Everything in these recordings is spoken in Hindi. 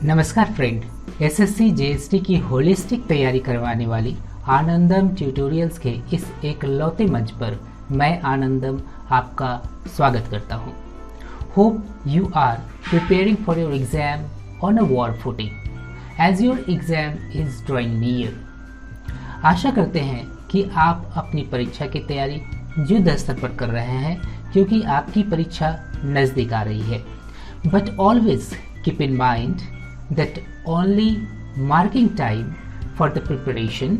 नमस्कार फ्रेंड, एसएससी जेएसटी की होलिस्टिक तैयारी करवाने वाली आनंदम ट्यूटोरियल्स के इस एकलौते मंच पर मैं आनंदम आपका स्वागत करता हूं। Hope you are preparing for your exam on a war footing as your exam is drawing near. आशा करते हैं कि आप अपनी परीक्षा की तैयारी युद्ध स्तर पर कर रहे हैं, क्योंकि आपकी परीक्षा नज़दीक आ रही है। But always keep in mind that only marking time for the preparation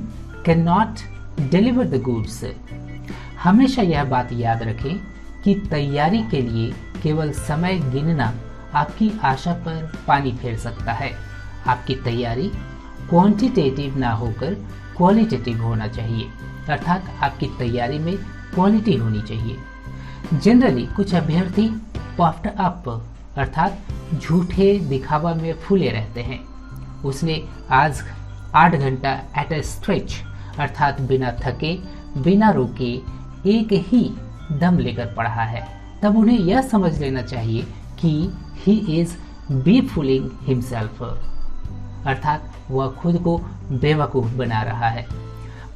cannot deliver the goods। हमेशा यह बात याद रखें कि तैयारी के लिए केवल समय गिनना आपकी आशा पर पानी फेर सकता है। आपकी तैयारी क्वांटिटेटिव ना होकर क्वालिटेटिव होना चाहिए, अर्थात आपकी तैयारी में क्वालिटी होनी चाहिए। जनरली कुछ अभ्यर्थी पफ्ड अप अर्थात झूठे दिखावा में फूले रहते हैं। उसने आज 8 घंटा एट अ स्ट्रेच अर्थात बिना थके बिना रुके एक ही दम लेकर पढ़ा है, तब उन्हें यह समझ लेना चाहिए कि he is be fooling himself, अर्थात वह खुद को बेवकूफ़ बना रहा है।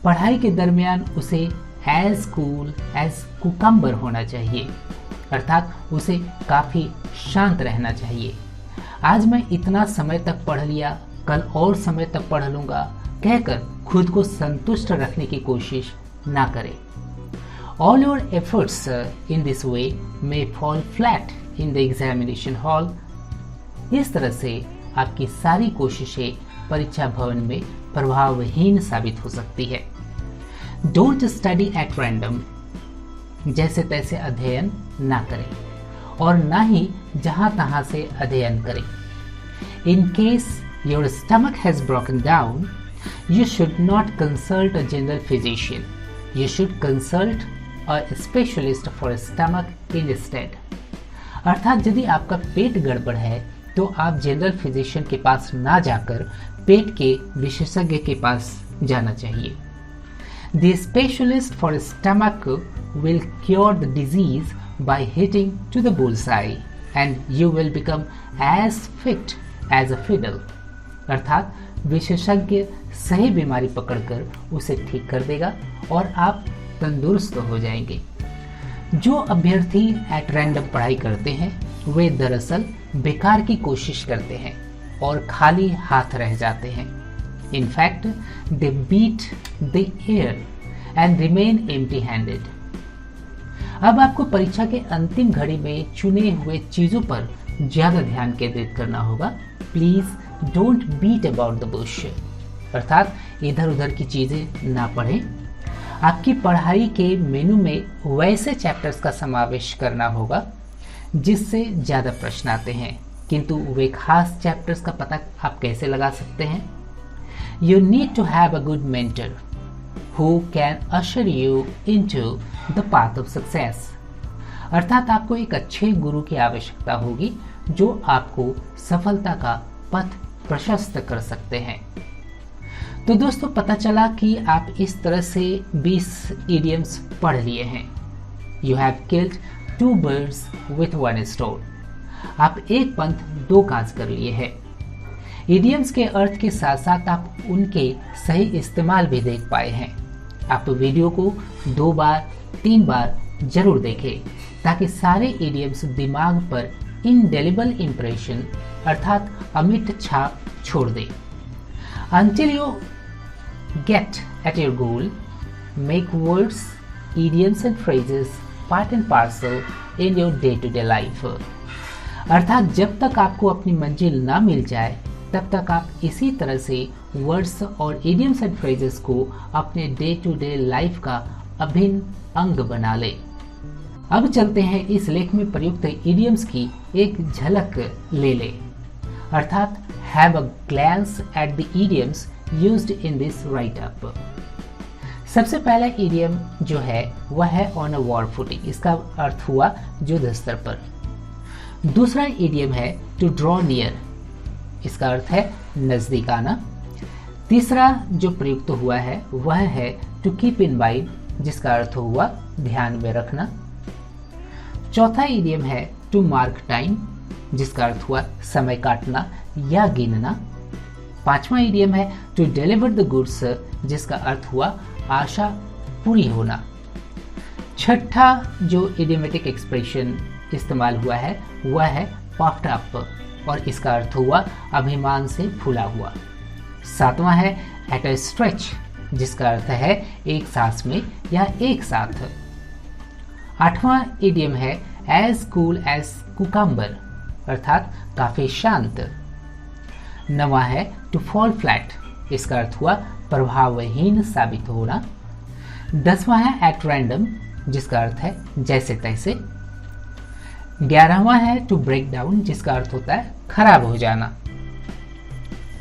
पढ़ाई के दरमियान उसे एज कूल एज कुकम्बर होना चाहिए, अर्थात उसे काफ़ी शांत रहना चाहिए। आज मैं इतना समय तक पढ़ लिया, कल और समय तक पढ़ लूँगा कहकर खुद को संतुष्ट रखने की कोशिश ना करें। All your efforts in this way may fall flat in the examination hall. इस तरह से आपकी सारी कोशिशें परीक्षा भवन में प्रभावहीन साबित हो सकती है। डोंट स्टडी एट रैंडम, जैसे तैसे अध्ययन ना करें और ना ही जहां तहां से अध्ययन करें। In case your stomach has broken down, you should not consult a general physician, you should consult a specialist for stomach instead. अर्थात यदि आपका पेट गड़बड़ है तो आप जनरल फिजिशियन के पास ना जाकर पेट के विशेषज्ञ के पास जाना चाहिए। The specialist for stomach will cure the disease by hitting to the bullseye and you will become as fit as a fiddle। अर्थात विशेषज्ञ सही बीमारी पकड़कर उसे ठीक कर देगा और आप तंदुरुस्त हो जाएंगे। जो अभ्यर्थी एट रैंडम पढ़ाई करते हैं वे दरअसल बेकार की कोशिश करते हैं और खाली हाथ रह जाते हैं। In fact, they beat the air and remain empty-handed। अब आपको परीक्षा के अंतिम घड़ी में चुने हुए चीजों पर ज्यादा ध्यान केंद्रित करना होगा। Please don't beat about the bush, अर्थात इधर उधर की चीजें ना पढ़ें। आपकी पढ़ाई के मेनू में वैसे चैप्टर्स का समावेश करना होगा जिससे ज्यादा प्रश्न आते हैं, किंतु वे खास चैप्टर्स का पता आप कैसे लगा सकते हैं? You need to have a good mentor who can usher you into the path of success। अर्थात आपको एक अच्छे गुरु की आवश्यकता होगी जो आपको सफलता का पथ प्रशस्त कर सकते हैं। तो दोस्तों, पता चला कि आप इस तरह से 20 idioms पढ़ लिए हैं। You have killed 2 birds with 1 stone। आप एक पंथ 2 काज कर लिए हैं। इडियम्स के अर्थ के साथ साथ आप उनके सही इस्तेमाल भी देख पाए हैं। आप वीडियो को 2 बार 3 बार जरूर देखें ताकि सारे इडियम्स दिमाग पर इंडेलिबल इम्प्रेशन अर्थात अमिट छाप छोड़ दे। Until you get at your goal, make words, idioms and phrases part and parcel in your day-to-day life। अर्थात जब तक आपको अपनी मंजिल ना मिल जाए तब तक आप इसी तरह से वर्ड्स और इडियम्स एंड फ्रेजेस को अपने डे टू डे लाइफ का अभिन्न अंग बना ले। अब चलते हैं इस लेख में प्रयुक्त इडियम्स की एक झलक ले ले, अर्थात have a glance at the idioms used in this right up. सबसे पहला इडियम जो है वह है ऑन अ वॉर फुटिंग। इसका अर्थ हुआ युद्ध स्तर पर। दूसरा इडियम है टू ड्रॉ नियर, इसका अर्थ है नजदीक आना। तीसरा जो प्रयुक्त हुआ है वह है टू कीप इन माइंड, जिसका अर्थ हुआ ध्यान में रखना। चौथा इडियम है टू मार्क टाइम, जिसका अर्थ हुआ समय काटना या गिनना। पांचवा इडियम है टू डिलीवर द गुड्स, जिसका अर्थ हुआ आशा पूरी होना। छठा जो इडियमेटिक एक्सप्रेशन इस्तेमाल हुआ है वह है पफ्ड अप, और इसका अर्थ हुआ अभिमान से फूला हुआ। सातवां है एट अ स्ट्रेच, जिसका अर्थ है एक सांस में या एक साथ। आठवां इडियम है एज कूल एज कुकम्बर, अर्थात काफी शांत। नवा है टू फॉल फ्लैट, इसका अर्थ हुआ प्रभावहीन साबित होना। 10वां है एट रैंडम, जिसका अर्थ है जैसे तैसे। 11वां है टू ब्रेक डाउन, जिसका अर्थ होता है खराब हो जाना।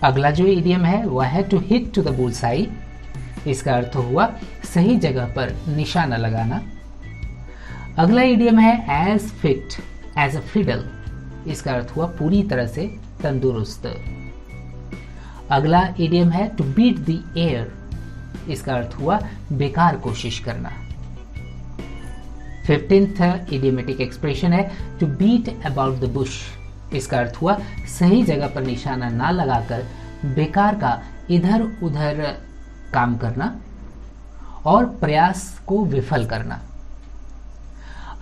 अगला जो इडियम है वह है to hit to the bullseye, इसका अर्थ हुआ सही जगह पर निशाना लगाना। अगला इडियम है as fit as a fiddle, इसका अर्थ हुआ पूरी तरह से तंदुरुस्त। अगला इडियम है टू बीट द एयर, इसका अर्थ हुआ बेकार कोशिश करना। 15th इडियमेटिक एक्सप्रेशन है to beat about the bush, इसका अर्थ हुआ सही जगह पर निशाना ना लगाकर बेकार का इधर उधर काम करना और प्रयास को विफल करना।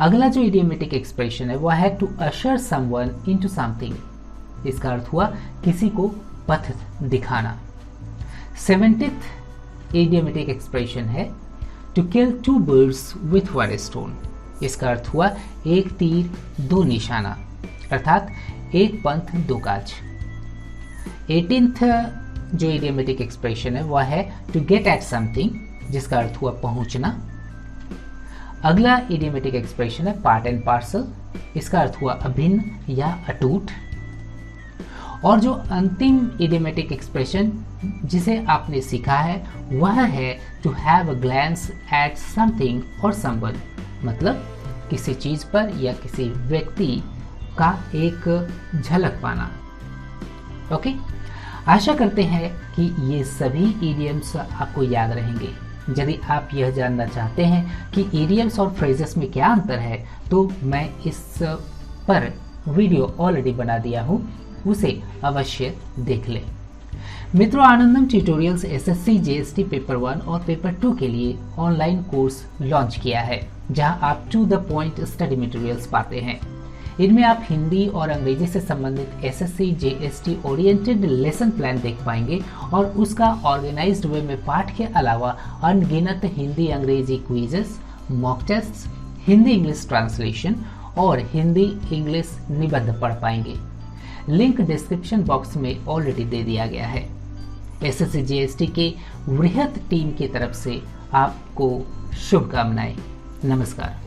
अगला जो इडियमेटिक एक्सप्रेशन है वह है to usher someone into something, इसका अर्थ हुआ किसी को पथ दिखाना। 70th इडियमेटिक एक्सप्रेशन है to kill two birds with one stone, इसका अर्थ हुआ एक तीर दो निशाना, अर्थात एक पंथ दो काज। 18th जो इडियमेटिक एक्सप्रेशन है वह है टू गेट एट समथिंग, जिसका अर्थ हुआ पहुंचना। अगला इडियमेटिक एक्सप्रेशन है पार्ट एंड पार्सल, इसका अर्थ हुआ अभिन्न या अटूट। और जो अंतिम इडियमेटिक एक्सप्रेशन जिसे आपने सीखा है वह है to have a glance at something और समवन, मतलब किसी चीज पर या किसी व्यक्ति का एक झलक पाना। ओके, आशा करते हैं कि ये सभी इडियम्स आपको याद रहेंगे। यदि आप यह जानना चाहते हैं कि इडियम्स और फ्रेजेस में क्या अंतर है तो मैं इस पर वीडियो ऑलरेडी बना दिया हूँ, उसे अवश्य देख लें। मित्रों, आनंदम ट्यूटोरियल्स एसएससी जीएसटी पेपर 1 और पेपर 2 के लिए ऑनलाइन कोर्स लॉन्च किया है, जहां आप to the point study materials पाते हैं। इनमें आप हिंदी और अंग्रेजी से संबंधित SSC GST oriented lesson plan देख पाएंगे और उसका ऑर्गेनाइज्ड वे में पाठ के अलावा अनगिनत Hindi Angrezi quizzes, mock test, Hindi English translation और हिंदी इंग्लिश निबंध पढ़ पाएंगे। लिंक डिस्क्रिप्शन बॉक्स में ऑलरेडी दे दिया गया है। एसएससी जीएसटी के वृहद टीम की तरफ से आपको शुभकामनाएं। नमस्कार।